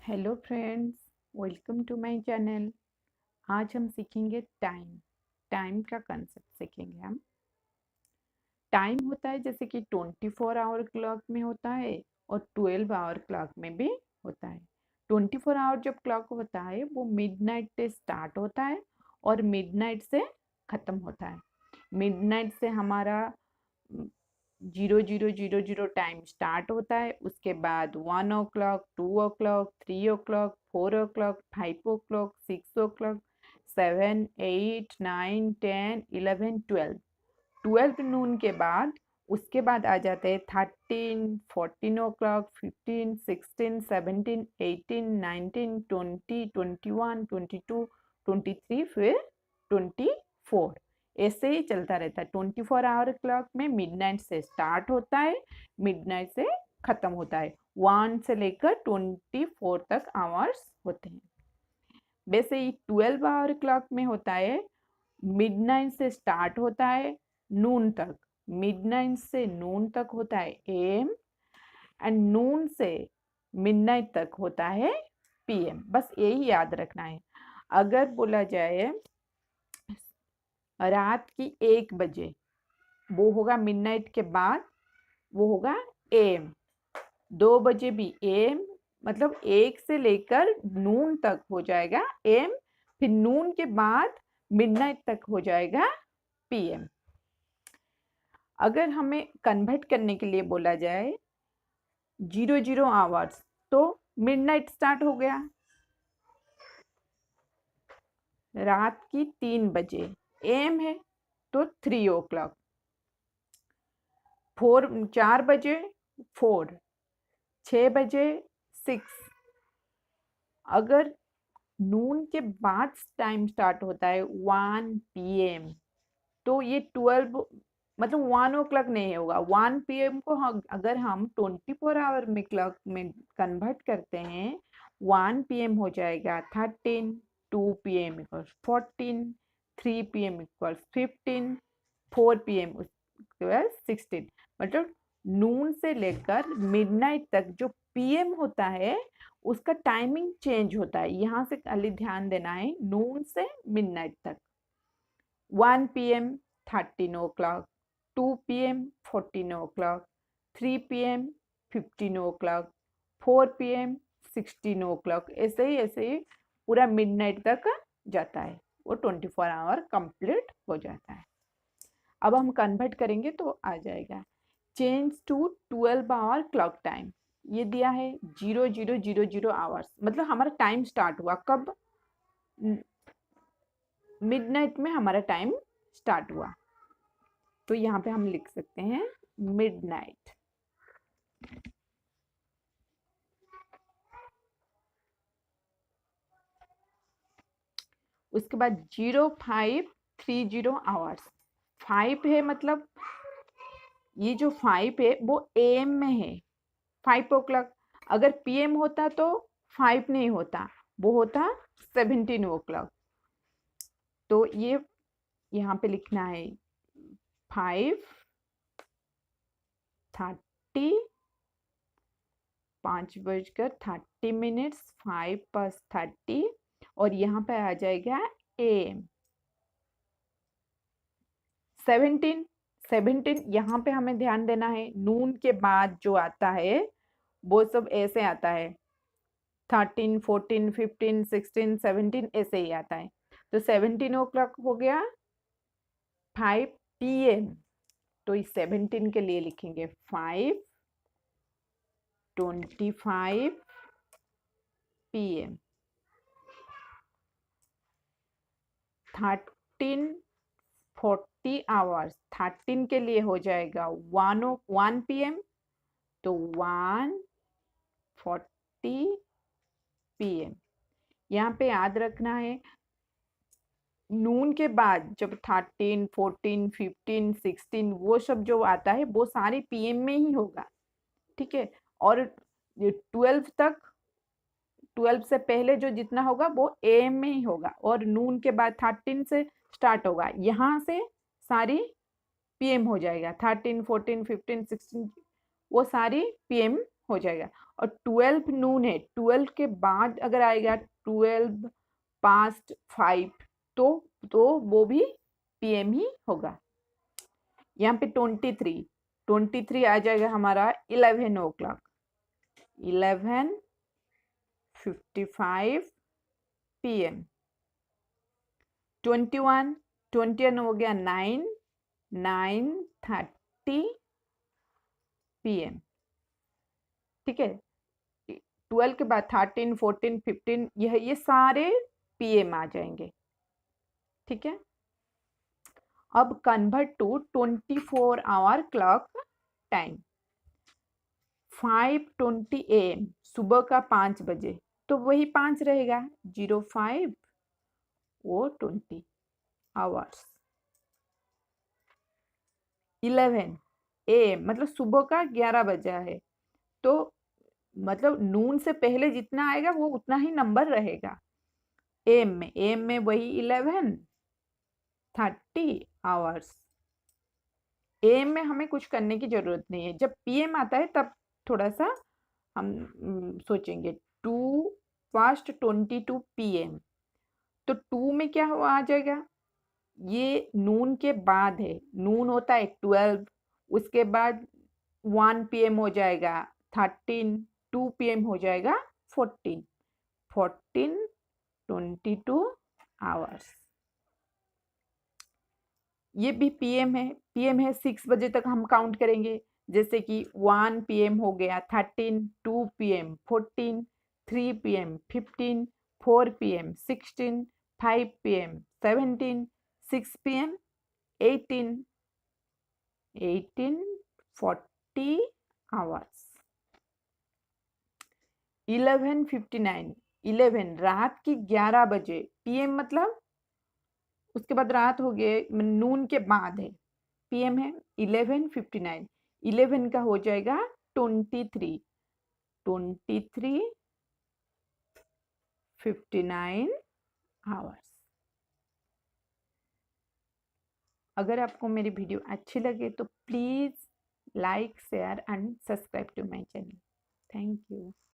Hello friends, welcome to my channel. आज हम सीखेंगे टाइम का कंसेप्ट सीखेंगे हम। टाइम होता है जैसे कि 24 आवर क्लॉक में होता है और 12 आवर क्लॉक में भी होता है। 24 आवर जब क्लॉक होता है वो मिडनाइट से स्टार्ट होता है और मिडनाइट से ख़त्म होता है। मिडनाइट से हमारा 00:00 टाइम स्टार्ट होता है, उसके बाद 1 o'clock, 2 o'clock, 3 o'clock, 4 o'clock, 5 o'clock, 6 o'clock, 7, 8, 9, 10, 11, 12। 12 नून के बाद उसके बाद आ जाते हैं 13, 14 o'clock, 15, 16, 17, 18, 19, 20, 21, 22, 23, फिर 24। ऐसे ही चलता रहता है। 24 आवर क्लॉक में मिडनाइट से स्टार्ट होता है, मिडनाइट से खत्म होता है। 1 से लेकर 24 तक आवर्स होते हैं। वैसे ही 12 आवर क्लॉक में होता है, मिडनाइट से स्टार्ट होता है नून तक, मिडनाइट से नून तक होता है एम, एंड नून से मिडनाइट तक होता है पीएम। बस यही याद रखना है। अगर बोला जाए रात की 1 बजे, वो होगा मिडनाइट के बाद, वो होगा एम। 2 बजे भी एम, मतलब 1 से लेकर नून तक हो जाएगा एम, फिर नून के बाद मिडनाइट तक हो जाएगा पीएम। अगर हमें कन्वर्ट करने के लिए बोला जाए 00 आवर्स, तो मिडनाइट स्टार्ट हो गया रात की 3 बजे, एम है तो 3 o'clock, 4 बजे 4, 6 बजे 6। अगर नून के बाद टाइम स्टार्ट होता है 1 PM, तो ये 12, मतलब 1 o'clock नहीं होगा। 1 PM को अगर हम 24 आवर में क्लॉक में कन्वर्ट करते हैं, 1 PM हो जाएगा 13, 2 PM equals 14, 3 PM equals 15, 4 PM equals 16। मतलब नून से लेकर मिडनाइट तक जो पीएम होता है उसका टाइमिंग चेंज होता है। यहाँ से खाली ध्यान देना है, नून से मिडनाइट तक। 1 PM 13 o'clock, 2 PM 14 o'clock, 3 PM 15 o'clock, 4 PM 16 o'clock। ऐसे ही पूरा मिडनाइट तक जाता है, वो 24 आवर कंप्लीट हो जाता है। अब हम कन्वर्ट करेंगे तो आ जाएगा change to 12 hour clock time. ये दिया है 00:00 आवर्स, मतलब हमारा टाइम स्टार्ट हुआ कब? मिडनाइट में हमारा टाइम स्टार्ट हुआ, तो यहाँ पे हम लिख सकते हैं मिडनाइट। उसके बाद 0530 आवर्स, 5 है, मतलब ये जो 5 है वो AM में है, 5 o'clock। अगर PM होता तो 5 नहीं होता, वो होता 17 o'clock। तो ये यहाँ पे लिखना है 5:30, 5:30, 5+30, और यहाँ पे आ जाएगा AM 17। यहाँ पे हमें ध्यान देना है, नून के बाद जो आता है वो सब ऐसे आता है, 13, 14, 15, 16, 17 ऐसे ही आता है। तो 17 o'clock हो गया 5 PM। तो इस 17 के लिए लिखेंगे 5:25 PM। 13:40 आवर्स, 13 के लिए हो जाएगा 1 PM, तो 1:40 PM। यहाँ पे याद रखना है, नून के बाद जब 13, 14, 15, 16 वो सब जो आता है वो सारे PM में ही होगा, ठीक है। और 12 तक, 12 से पहले जो जितना होगा वो AM में ही होगा, और नून के बाद 13 से स्टार्ट होगा, यहाँ से सारी PM हो जाएगा। 13, 14, 15, 16 वो सारी PM हो जाएगा। और 12 नून है, 12 के बाद अगर आएगा 12 पास्ट 5 तो वो भी पीएम ही होगा। यहाँ पे 23 आ जाएगा हमारा 11 ओ क्लॉक, 11:55 PM। 21 हो गया 9:30 PM। ठीक है, 12 के बाद 13, 14, 15 ये सारे PM आ जाएंगे। ठीक है, अब convert to 24 hour clock time. 5:20 AM, सुबह का 5 बजे, तो वही 5 रहेगा, 05 और 20 आवर्स। 11 AM मतलब सुबह का 11 बजा है, तो मतलब नून से पहले जितना आएगा वो उतना ही नंबर रहेगा। AM में वही 11:30 आवर्स। AM में हमें कुछ करने की जरूरत नहीं है, जब PM आता है तब थोड़ा सा हम सोचेंगे। 2:22 PM, तो 2 में क्या हुआ आ जाएगा, ये नून के बाद है, नून होता है 12, उसके बाद 1 PM हो जाएगा 13, 2 PM हो जाएगा 14, 22 आवर्स। ये भी PM है 6 बजे तक हम काउंट करेंगे, जैसे कि 1 PM हो गया 13, 2 PM 14, 3 PM 15, 4 PM 16, 5 PM 17, 6 PM 18, 40 hours. 11:59, 11 रात की 11 बजे, PM मतलब उसके बाद रात हो गए, नून के बाद है, PM है 11:59, 11 का हो जाएगा 23:59 आवर्स। अगर आपको मेरी वीडियो अच्छी लगे तो please like, share and subscribe to my channel. Thank you.